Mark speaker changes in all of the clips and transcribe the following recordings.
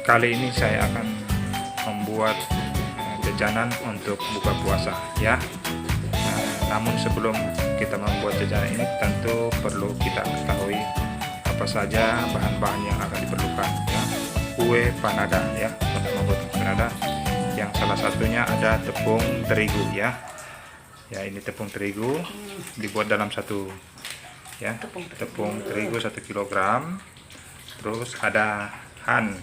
Speaker 1: Kali ini saya akan membuat jajanan untuk buka puasa ya. Namun sebelum kita membuat jajanan ini tentu perlu kita ketahui apa saja bahan-bahan yang akan diperlukan ya. Kue panada ya, untuk membuat kue panada yang salah satunya ada tepung terigu ya. Ya, ini tepung terigu dibuat dalam satu ya, tepung terigu 1 kilogram. Terus ada han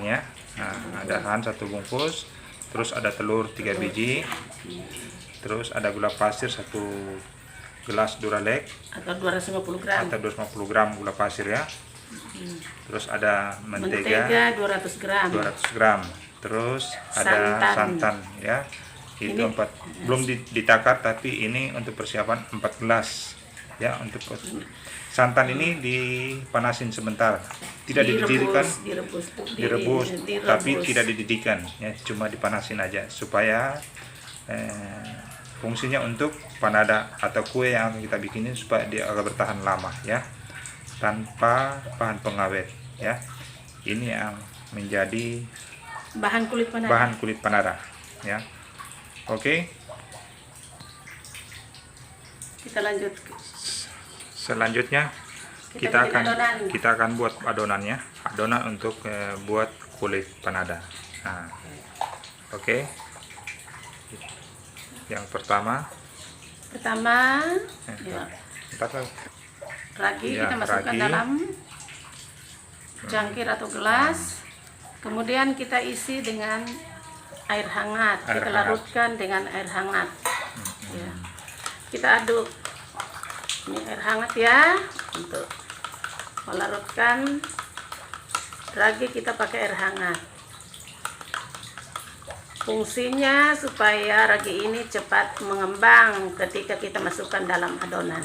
Speaker 1: ya. Nah, ada han 1 bungkus. Terus ada telur 3 biji. Terus ada gula pasir 1 gelas Duralek
Speaker 2: atau 250 gram.
Speaker 1: Atau 250 gram gula pasir ya. Terus ada mentega
Speaker 2: 200 gram.
Speaker 1: 200 gram. Terus ada santan ya. Itu ini 4, belum ditakar, tapi ini untuk persiapan 4 gelas ya. Untuk santan ini dipanasin sebentar, tidak dididihkan, direbus, tapi tidak dididihkan ya, cuma dipanasin aja supaya fungsinya untuk panada atau kue yang akan kita bikinin supaya dia agak bertahan lama ya, tanpa bahan pengawet ya. Ini yang menjadi
Speaker 2: bahan kulit panada ya. Oke,
Speaker 1: kita lanjut. Selanjutnya kita akan buat adonannya, adonan untuk buat kulit panada. Nah, oke. Yang pertama
Speaker 2: ya, ragi kita masukkan dalam cangkir atau gelas, kemudian kita isi dengan air hangat, kita larutkan dengan air hangat ya. Kita aduk ini air hangat ya, untuk melarutkan ragi kita pakai air hangat. Fungsinya supaya ragi ini cepat mengembang ketika kita masukkan dalam adonan.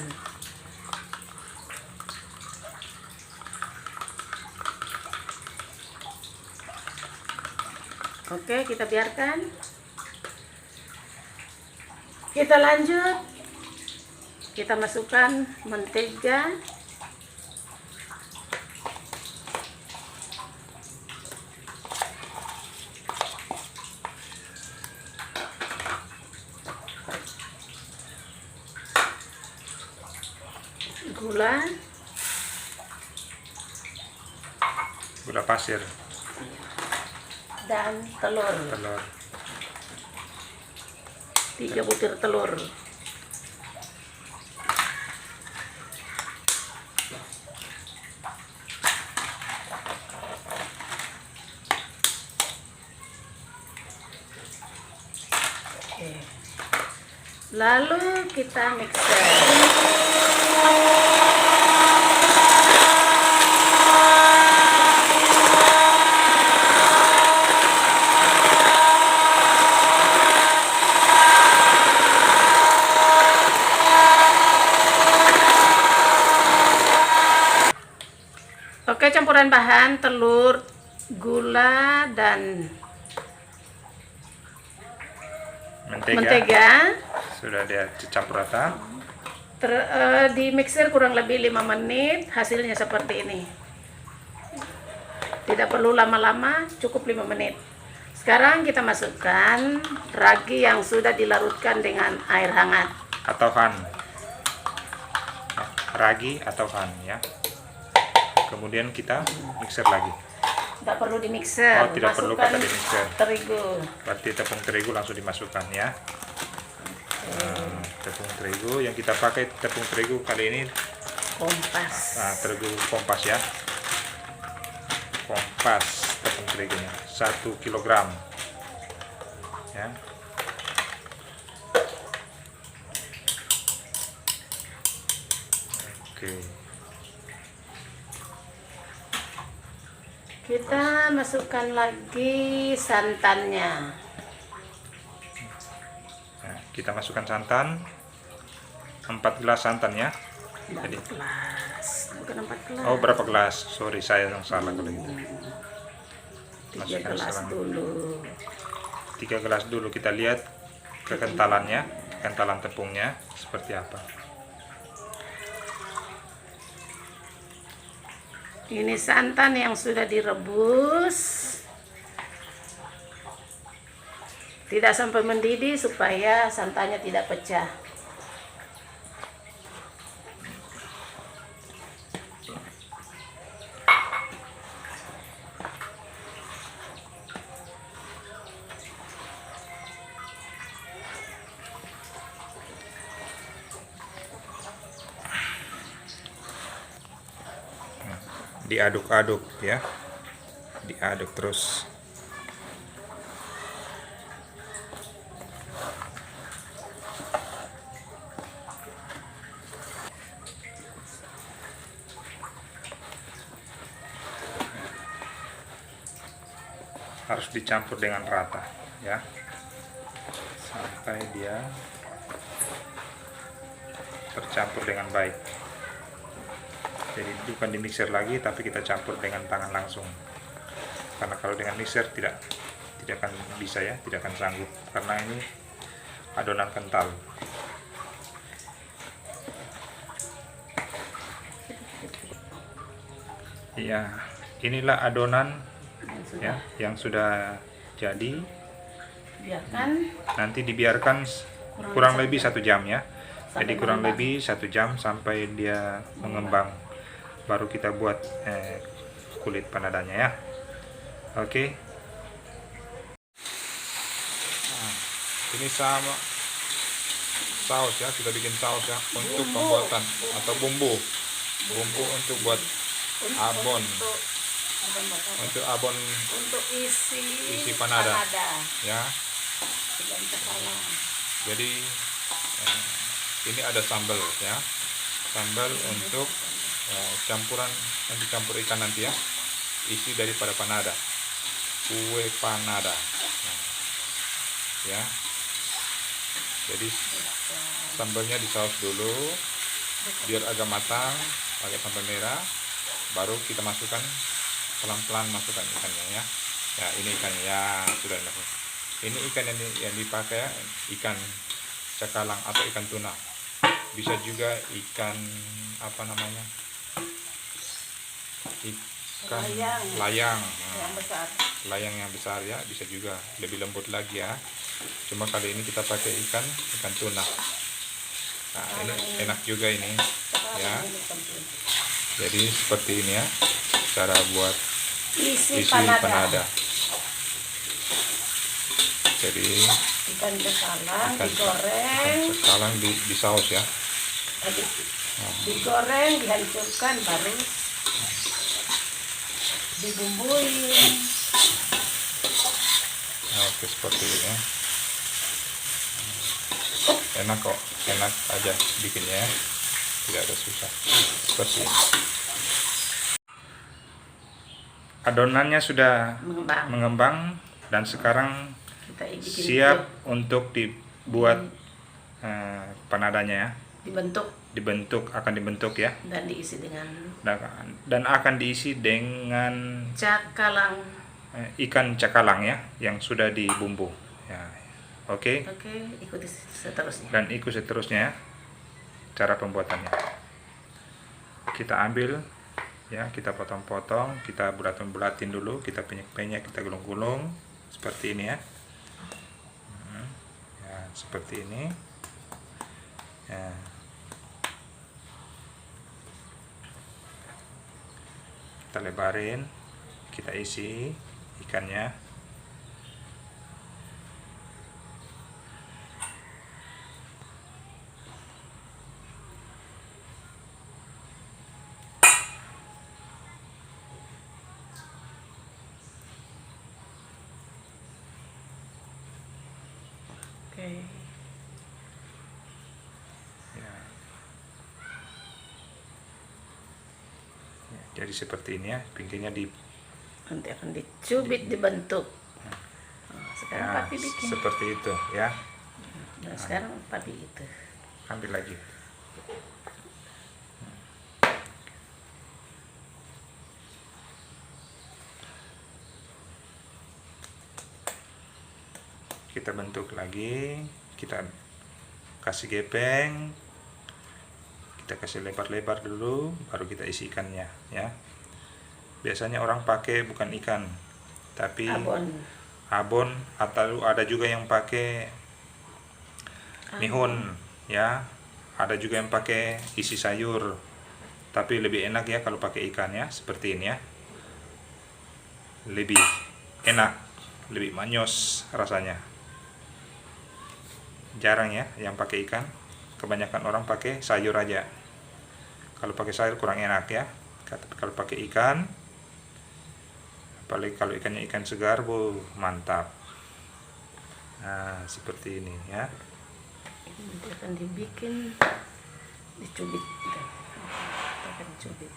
Speaker 2: Oke, kita biarkan. Kita lanjut. Kita masukkan mentega.
Speaker 1: Gula pasir
Speaker 2: dan telur. 3 butir telur. Lalu kita mixer. Oke, campuran bahan telur, gula, dan mentega
Speaker 1: sudah dia campur rata.
Speaker 2: Di mixer kurang lebih 5 menit. Hasilnya seperti ini. Tidak perlu lama-lama, cukup 5 menit. Sekarang kita masukkan ragi yang sudah dilarutkan dengan air hangat
Speaker 1: atau han, ragi atau han ya. Kemudian kita mixer lagi.
Speaker 2: Tidak perlu di mixer.
Speaker 1: Oh, tidak perlu kata di mixer.
Speaker 2: Terigu.
Speaker 1: Berarti tepung terigu langsung dimasukkan ya. Tepung terigu yang kita pakai, tepung terigu kali ini
Speaker 2: Kompas.
Speaker 1: Terigu Kompas ya. Kompas tepung terigunya 1 kilogram ya. Oke.
Speaker 2: Kita masukkan lagi santannya.
Speaker 1: Nah, kita masukkan santan 4 gelas santan ya. Jadi
Speaker 2: gelas, bukan 4 gelas.
Speaker 1: Oh, berapa gelas? Sorry, saya yang salah kalau gitu.
Speaker 2: 3 gelas dulu.
Speaker 1: 3 gelas dulu, kita lihat kekentalannya, kentalan tepungnya seperti apa.
Speaker 2: Ini santan yang sudah direbus. Tidak sampai mendidih supaya santannya tidak pecah.
Speaker 1: Diaduk-aduk ya, diaduk terus. Harus dicampur dengan rata ya, sampai dia tercampur dengan baik. Jadi bukan di mixer lagi, tapi kita campur dengan tangan langsung. Karena kalau dengan mixer tidak akan bisa ya, tidak akan sanggup karena ini adonan kental. Ya, inilah adonan ya yang sudah jadi.
Speaker 2: Biarkan
Speaker 1: Nanti dibiarkan kurang lebih 1 jam ya. Jadi kurang lebih 1 jam sampai dia mengembang, baru kita buat kulit panadanya ya. Oke. Nah, ini sama saus ya, kita bikin saus ya untuk pembuatan atau bumbu untuk buat abon, untuk abon
Speaker 2: untuk isi
Speaker 1: panada ya.
Speaker 2: Dan cakalang.
Speaker 1: Jadi ini ada sambal ya, sambal untuk campuran, nanti campur ikan nanti ya, isi daripada panada, kue panada ya. Jadi sambalnya disaus dulu biar agak matang, pakai sambal merah, baru kita masukkan pelan-pelan, masukkan ikannya ya. Ya ini ikannya ya, sudah dimasukkan. Ini ikan yang dipakai ikan cakalang atau ikan tuna, bisa juga ikan apa namanya, ikan layang
Speaker 2: Yang besar.
Speaker 1: layang yang besar ya, bisa juga, lebih lembut lagi ya. Cuma kali ini kita pakai ikan tuna. Nah ini enak juga ini ya. Jadi seperti ini ya cara buat isi panada. Jadi
Speaker 2: Ikan cakalang digoreng,
Speaker 1: di saus ya.
Speaker 2: digoreng, dihancurkan, baru dibumbuin.
Speaker 1: Oke, seperti ini ya. Enak kok, enak aja bikinnya ya. Tidak ada susah. Seperti ini. Adonannya sudah mengembang dan sekarang
Speaker 2: Kita bikin
Speaker 1: siap untuk dibuat panadanya ya. Akan dibentuk ya,
Speaker 2: dan diisi dengan
Speaker 1: dan akan diisi dengan
Speaker 2: cakalang.
Speaker 1: ikan cakalang ya yang sudah dibumbu ya. Oke.
Speaker 2: Ikuti seterusnya.
Speaker 1: Dan ikut seterusnya ya, cara pembuatannya. Kita ambil ya, kita potong-potong, kita bulatin dulu, kita penyek-penyek, kita gulung-gulung seperti ini ya. Ya seperti ini ya. Kita lebarin, kita isi ikannya.
Speaker 2: Oke.
Speaker 1: Ya. Ya, jadi seperti ini ya, pinggirnya
Speaker 2: Nanti akan dicubit, dibentuk. Sekarang
Speaker 1: ya,
Speaker 2: papi bikin.
Speaker 1: seperti itu ya.
Speaker 2: Nah, sekarang papi itu.
Speaker 1: Ambil lagi. Kita bentuk lagi, kita kasih gepeng, kita kasih lebar-lebar dulu, baru kita isi ikannya ya. biasanya orang pakai bukan ikan, tapi
Speaker 2: abon.
Speaker 1: atau ada juga yang pakai mihun ya, ada juga yang pakai isi sayur, tapi lebih enak ya kalau pakai ikan ya, seperti ini ya, lebih enak, lebih manyos rasanya. Jarang ya yang pakai ikan, kebanyakan orang pakai sayur aja. Kalau pakai sayur kurang enak ya, tapi kalau pakai ikan, apalagi kalau ikannya ikan segar, mantap. Nah seperti ini ya.
Speaker 2: Nanti akan dibikin, dicubit. Kita akan cubit.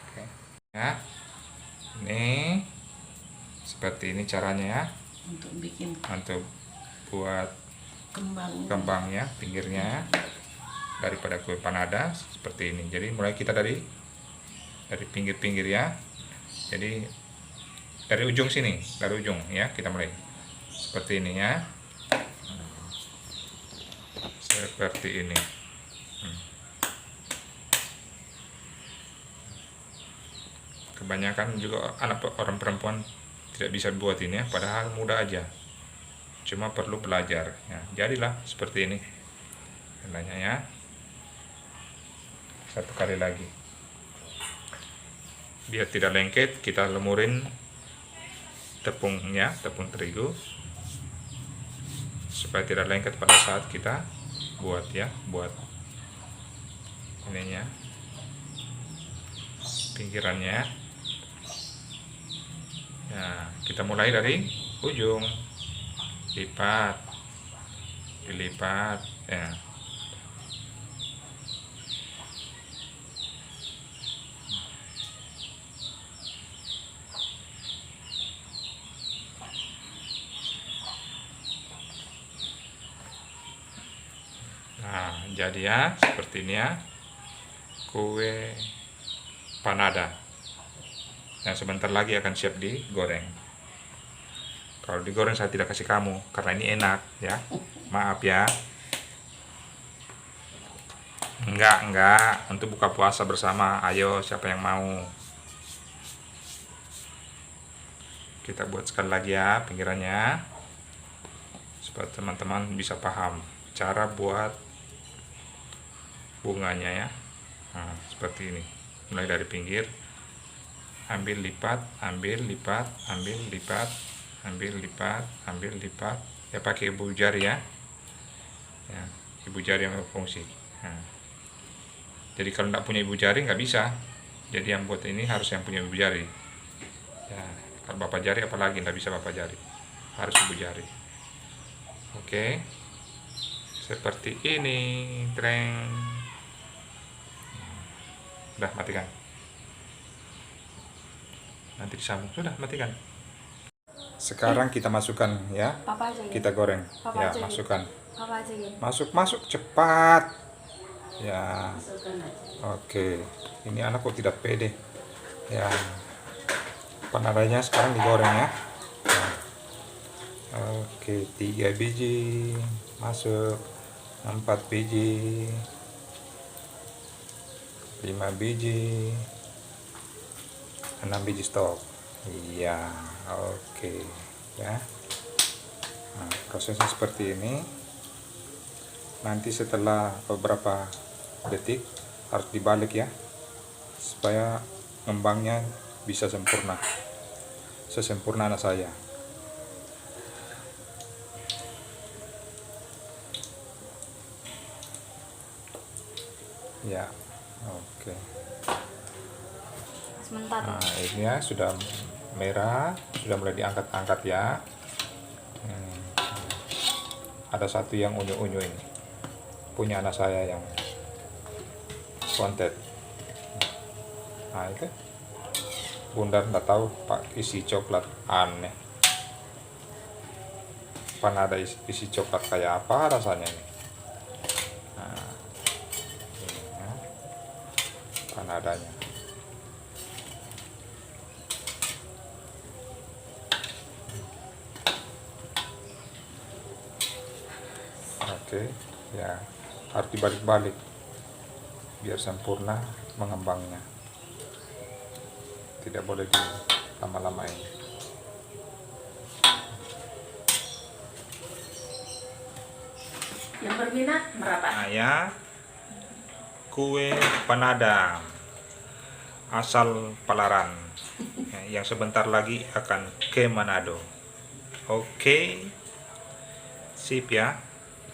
Speaker 1: Oke. Ya, ini seperti ini caranya ya,
Speaker 2: Untuk bikin
Speaker 1: untuk buat kembangnya, pinggirnya daripada kue panada seperti ini. Jadi mulai kita dari pinggir-pinggir ya. Jadi dari ujung sini, dari ujung ya, kita mulai seperti ini ya. Seperti ini. Kebanyakan juga anak orang perempuan tidak bisa buat ini ya, padahal mudah aja, cuma perlu belajar ya. Jadilah seperti ini caranya ya. Satu kali lagi, biar tidak lengket, kita lemurin tepungnya, tepung terigu, supaya tidak lengket pada saat kita buat ya, buat ininya, pinggirannya. Nah, kita mulai dari ujung, lipat, dilipat ya. Nah, jadi ya seperti ini ya, kue panada yang sebentar lagi akan siap digoreng. Kalau digoreng saya tidak kasih kamu karena ini enak ya, maaf ya. Enggak, untuk buka puasa bersama. Ayo, siapa yang mau? Kita buat sekali lagi ya pinggirannya, supaya teman-teman bisa paham cara buat bunganya ya. Nah, seperti ini, mulai dari pinggir, ambil lipat, ambil lipat, ambil lipat, ambil lipat, ambil lipat ya, pakai ibu jari ya, ibu jari yang berfungsi. Nah, jadi kalau tidak punya ibu jari nggak bisa, jadi yang buat ini harus yang punya ibu jari ya. Kalau bapak jari apalagi nggak bisa, bapak jari harus ibu jari. Oke, seperti ini. Treng. Udah, matikan. Nanti disambung. Sudah, matikan. Sekarang kita masukkan ya.
Speaker 3: Papa aja ya?
Speaker 1: Kita goreng.
Speaker 3: Papa
Speaker 1: Ya,
Speaker 3: aja ya?
Speaker 1: masukkan.
Speaker 3: Papa aja ya?
Speaker 1: Masuk cepat. Ya.
Speaker 2: Masukkan aja.
Speaker 1: Oke. Ini anak kok tidak pede. Ya. Panadanya sekarang digoreng ya. Nah. Oke, 3 biji masuk, 4 biji, 5 biji, 6 biji stop. Iya, oke ya. Nah, prosesnya seperti ini. Nanti setelah beberapa detik harus dibalik ya, supaya ngembangnya bisa sempurna, sesempurna anak saya. Ya, oke.
Speaker 3: Sebentar.
Speaker 1: Nah, ini ya sudah merah, sudah mulai diangkat-angkat ya. Ada satu yang unyu-unyu ini, punya anak saya yang kontet. Nah itu, bunda nggak tahu pak isi coklat, aneh. Panada isi coklat kayak apa rasanya ini? Nah, ini ya, panadanya. Oke, ya harus dibalik-balik biar sempurna mengembangnya. tidak boleh dilama-lamain.
Speaker 2: Yang berminat merapat.
Speaker 1: Saya kue panada asal Palaran, yang sebentar lagi akan ke Manado. Oke, sip ya.